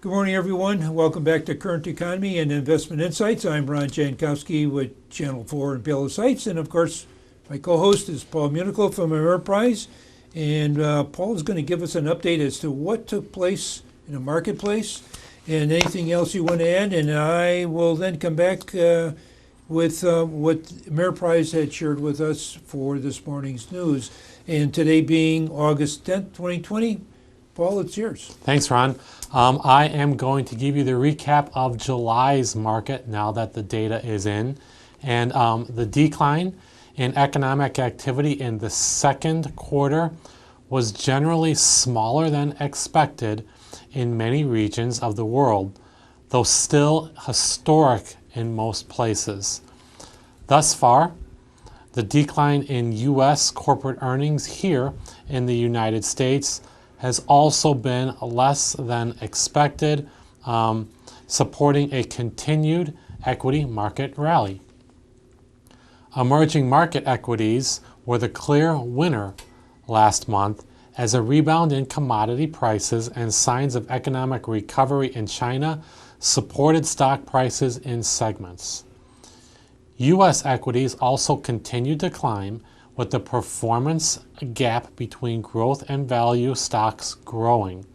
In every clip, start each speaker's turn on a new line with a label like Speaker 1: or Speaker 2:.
Speaker 1: Good morning, everyone. Welcome back to Current Economy and Investment Insights. I'm Ron Jankowski with Channel 4 and Palo Sites. And of course, my co-host is Paul Munichlo from Ameriprise. And Paul is going to give us an update as to what took place in the marketplace and anything else you want to add. And I will then come back with what Ameriprise had shared with us for this morning's news. And today being August 10th, 2020, Paul, it's yours.
Speaker 2: Thanks, Ron. I am going to give you the recap of July's market now that the data is in. And the decline in economic activity in the second quarter was generally smaller than expected in many regions of the world, though still historic in most places. Thus far, the decline in U.S. corporate earnings here in the United States has also been less than expected, supporting a continued equity market rally. Emerging market equities were the clear winner last month as a rebound in commodity prices and signs of economic recovery in China supported stock prices in segments. U.S. equities also continued to climb, with the performance gap between growth and value stocks growing.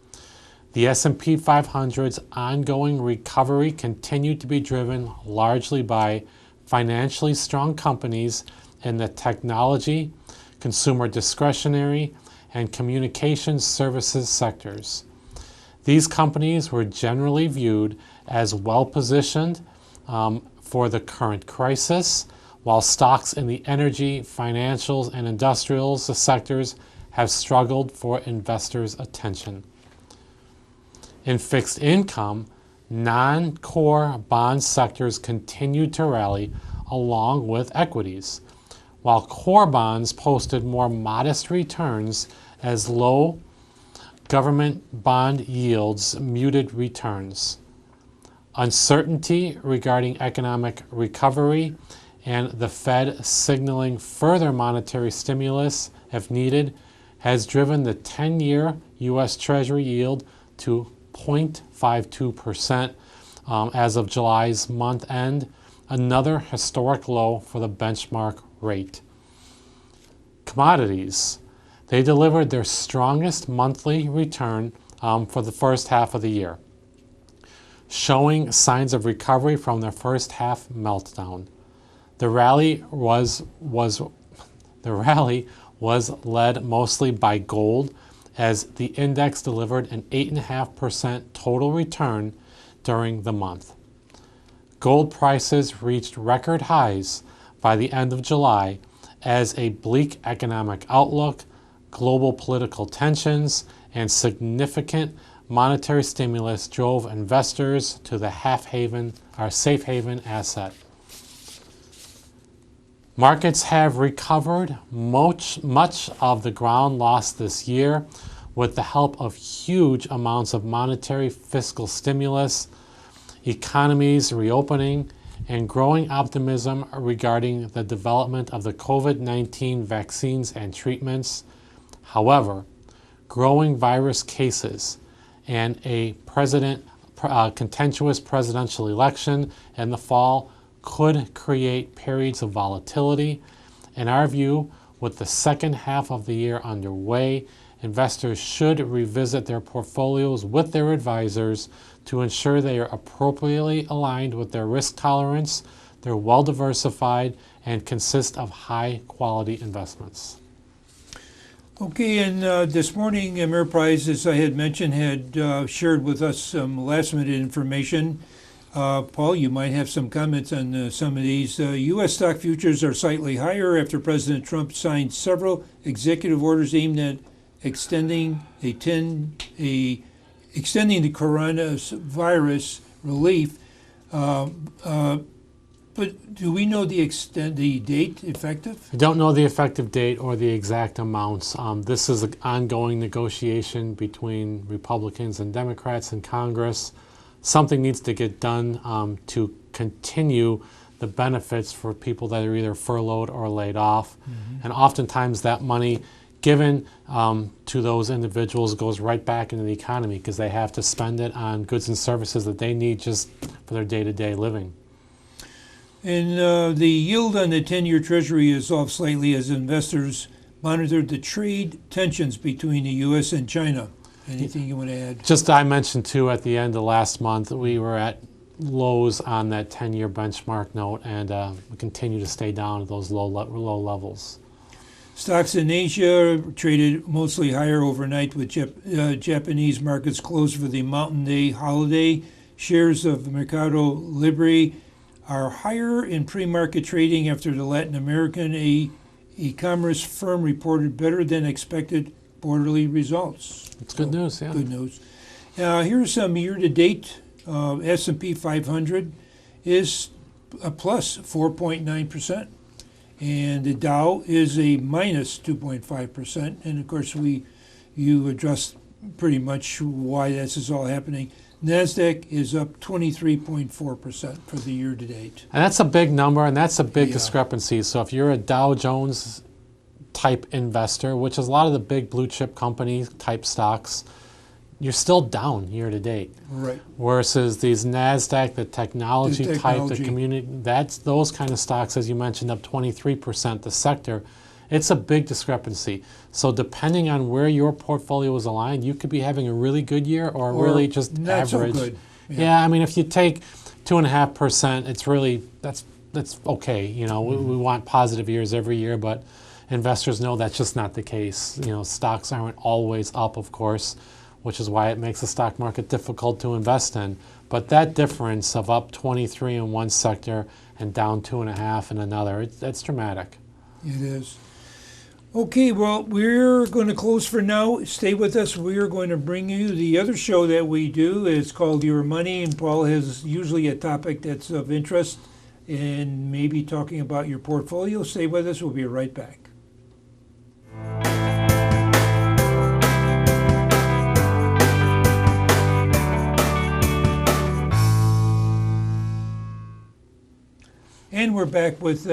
Speaker 2: The S&P 500's ongoing recovery continued to be driven largely by financially strong companies in the technology, consumer discretionary, and communications services sectors. These companies were generally viewed as well-positioned for the current crisis, while stocks in the energy, financials, and industrials sectors have struggled for investors' attention. In fixed income, non-core bond sectors continued to rally along with equities, while core bonds posted more modest returns as low government bond yields muted returns. Uncertainty regarding economic recovery and the Fed signaling further monetary stimulus if needed has driven the 10-year U.S. Treasury yield to 0.52% as of July's month end, another historic low for the benchmark rate. Commodities. They delivered their strongest monthly return for the first half of the year, showing signs of recovery from their first half meltdown. The rally was led mostly by gold, as the index delivered an 8.5% total return during the month. Gold prices reached record highs by the end of July as a bleak economic outlook, global political tensions, and significant monetary stimulus drove investors to the safe haven asset. Markets have recovered much of the ground lost this year with the help of huge amounts of monetary fiscal stimulus, economies reopening, and growing optimism regarding the development of the COVID-19 vaccines and treatments. However, growing virus cases and a contentious presidential election in the fall could create periods of volatility. In our view, with the second half of the year underway, investors should revisit their portfolios with their advisors to ensure they are appropriately aligned with their risk tolerance, they're well diversified, and consist of high quality investments.
Speaker 1: Okay, and this morning, Ameriprise, as I had mentioned, had shared with us some last-minute information. Paul, you might have some comments on some of these. U.S. stock futures are slightly higher after President Trump signed several executive orders aimed at extending the coronavirus relief. But do we know the date effective?
Speaker 2: I don't know the effective date or the exact amounts. This is an ongoing negotiation between Republicans and Democrats in Congress. Something needs to get done to continue the benefits for people that are either furloughed or laid off. Mm-hmm. And oftentimes that money given to those individuals goes right back into the economy because they have to spend it on goods and services that they need just for their day-to-day living.
Speaker 1: And the yield on the 10-year Treasury is off slightly as investors monitor the trade tensions between the U.S. and China. Anything you want to add?
Speaker 2: Just I mentioned too at the end of last month we were at lows on that 10-year benchmark note, and we continue to stay down at those low levels.
Speaker 1: Stocks in Asia traded mostly higher overnight with Japanese markets closed for the Mountain Day holiday. Shares of Mercado Libre are higher in pre-market trading after the Latin American e-commerce firm reported better than expected quarterly results.
Speaker 2: It's good news, yeah.
Speaker 1: Good news. Here's some year-to-date. S&P 500 is a plus 4.9%. And the Dow is a minus 2.5%. And of course, you addressed pretty much why this is all happening. NASDAQ is up 23.4% for the year to date.
Speaker 2: And that's a big number, and that's a big discrepancy. So if you're a Dow Jones type investor, which is a lot of the big blue chip company type stocks, you're still down year to date.
Speaker 1: Right.
Speaker 2: Versus these NASDAQ, the technology type, the community, that's those kind of stocks, as you mentioned, up 23%, the sector. It's a big discrepancy. So depending on where your portfolio is aligned, you could be having a really good year or really just
Speaker 1: not
Speaker 2: average.
Speaker 1: So good.
Speaker 2: Yeah, I mean, if you take 2.5%, it's really, that's okay. You know, we want positive years every year, but investors know that's just not the case. You know, stocks aren't always up, of course, which is why it makes the stock market difficult to invest in. But that difference of up 23 in one sector and down 2.5 in another, that's dramatic.
Speaker 1: It is. Okay, well, we're going to close for now. Stay with us. We are going to bring you the other show that we do. It's called Your Money, and Paul has usually a topic that's of interest and maybe talking about your portfolio. Stay with us. We'll be right back. And we're back with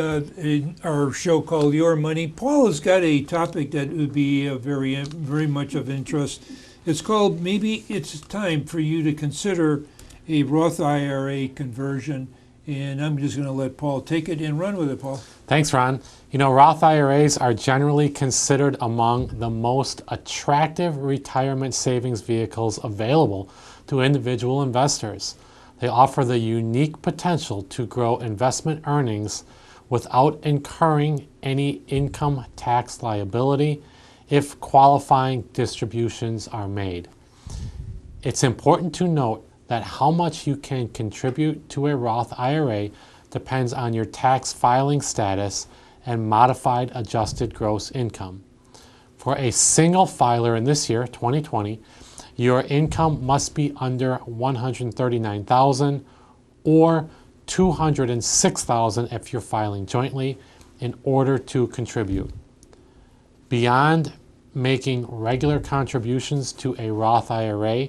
Speaker 1: our show called Your Money. Paul has got a topic that would be very much of interest. It's called Maybe It's Time for You to Consider a Roth IRA Conversion. And I'm just going to let Paul take it and run with it, Paul.
Speaker 2: Thanks, Ron. You know, Roth IRAs are generally considered among the most attractive retirement savings vehicles available to individual investors. They offer the unique potential to grow investment earnings without incurring any income tax liability if qualifying distributions are made. It's important to note that how much you can contribute to a Roth IRA depends on your tax filing status and modified adjusted gross income. For a single filer in this year, 2020, your income must be under $139,000 or $206,000 if you're filing jointly in order to contribute. Beyond making regular contributions to a Roth IRA,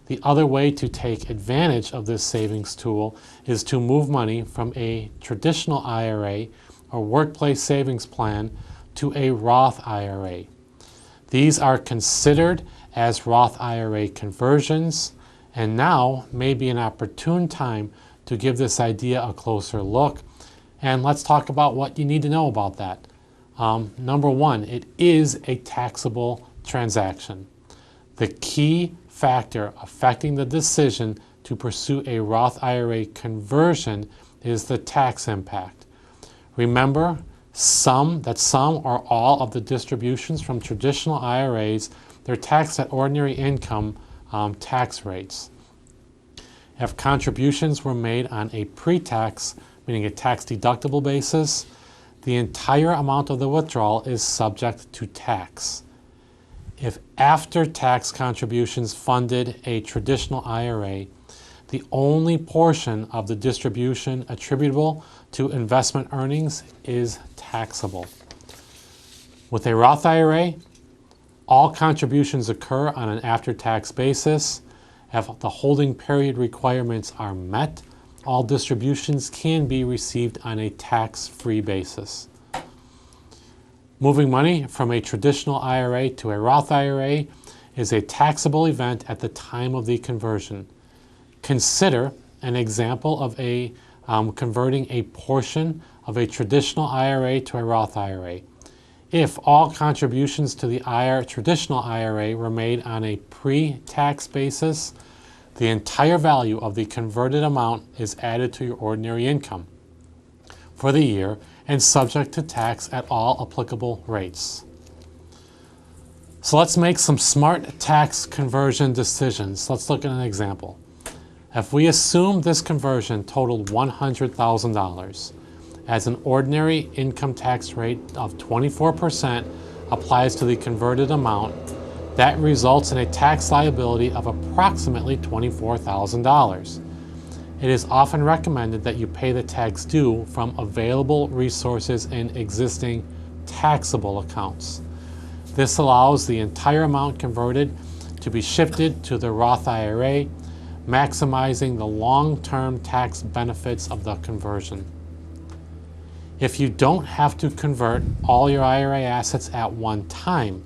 Speaker 2: the other way to take advantage of this savings tool is to move money from a traditional IRA or workplace savings plan to a Roth IRA. These are considered as Roth IRA conversions, and now may be an opportune time to give this idea a closer look. And let's talk about what you need to know about that. Number one, it is a taxable transaction. The key factor affecting the decision to pursue a Roth IRA conversion is the tax impact. Remember, some or all of the distributions from traditional IRAs, they're taxed at ordinary income tax rates. If contributions were made on a pre-tax, meaning a tax-deductible basis, the entire amount of the withdrawal is subject to tax. If after-tax contributions funded a traditional IRA, the only portion of the distribution attributable to investment earnings is taxable. With a Roth IRA, all contributions occur on an after-tax basis. If the holding period requirements are met, all distributions can be received on a tax-free basis. Moving money from a traditional IRA to a Roth IRA is a taxable event at the time of the conversion. Consider an example of converting a portion of a traditional IRA to a Roth IRA. If all contributions to the traditional IRA were made on a pre-tax basis, the entire value of the converted amount is added to your ordinary income for the year and subject to tax at all applicable rates. So let's make some smart tax conversion decisions. Let's look at an example. If we assume this conversion totaled $100,000, as an ordinary income tax rate of 24% applies to the converted amount, that results in a tax liability of approximately $24,000. It is often recommended that you pay the tax due from available resources in existing taxable accounts. This allows the entire amount converted to be shifted to the Roth IRA, maximizing the long-term tax benefits of the conversion. If you don't have to convert all your IRA assets at one time,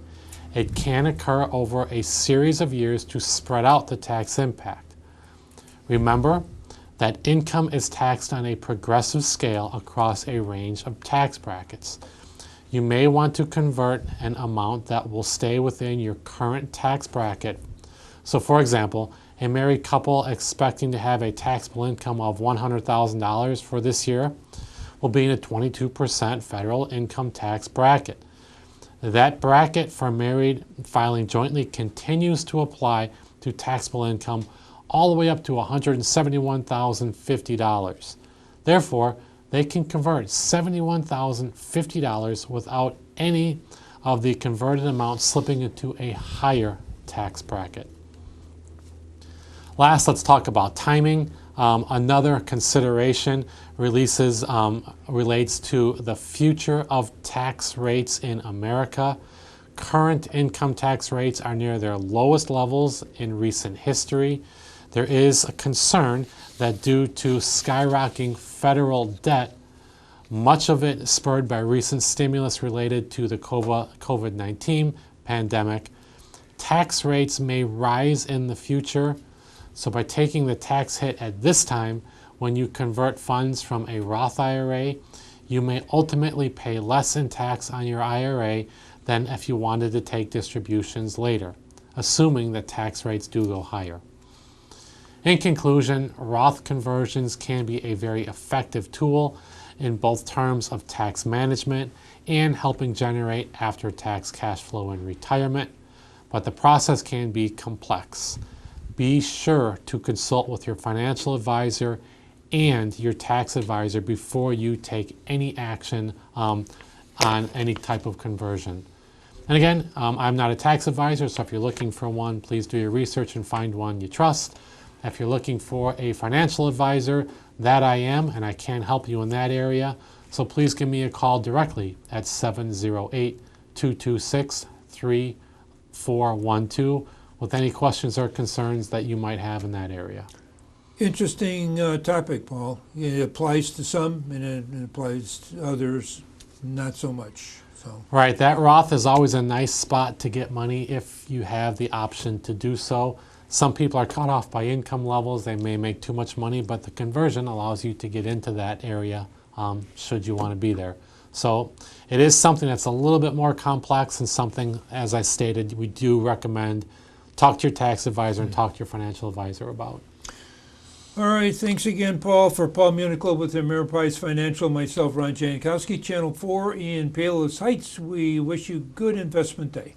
Speaker 2: it can occur over a series of years to spread out the tax impact. Remember that income is taxed on a progressive scale across a range of tax brackets. You may want to convert an amount that will stay within your current tax bracket. So for example, a married couple expecting to have a taxable income of $100,000 for this year will be in a 22% federal income tax bracket. That bracket for married filing jointly continues to apply to taxable income all the way up to $171,050. Therefore, they can convert $71,050 without any of the converted amount slipping into a higher tax bracket. Last, let's talk about timing. Another consideration relates to the future of tax rates in America. Current income tax rates are near their lowest levels in recent history. There is a concern that due to skyrocketing federal debt, much of it spurred by recent stimulus related to the COVID-19 pandemic, tax rates may rise in the future. So by taking the tax hit at this time, when you convert funds from a Roth IRA, you may ultimately pay less in tax on your IRA than if you wanted to take distributions later, assuming that tax rates do go higher. In conclusion, Roth conversions can be a very effective tool in both terms of tax management and helping generate after-tax cash flow in retirement, but the process can be complex. Be sure to consult with your financial advisor and your tax advisor before you take any action on any type of conversion. And again, I'm not a tax advisor, so if you're looking for one, please do your research and find one you trust. If you're looking for a financial advisor, that I am, and I can help you in that area. So please give me a call directly at 708-226-3412 with any questions or concerns that you might have in that area.
Speaker 1: Interesting topic, Paul. It applies to some and it applies to others not so much. So.
Speaker 2: Right, that Roth is always a nice spot to get money if you have the option to do so. Some people are cut off by income levels. They may make too much money, but the conversion allows you to get into that area should you want to be there. So it is something that's a little bit more complex and something, as I stated, we do recommend talk to your tax advisor and talk to your financial advisor about.
Speaker 1: All right, thanks again, Paul. For Paul Munichlo with Ameriprise Financial, myself, Ron Jankowski, Channel 4 in Palos Heights, we wish you good investment day.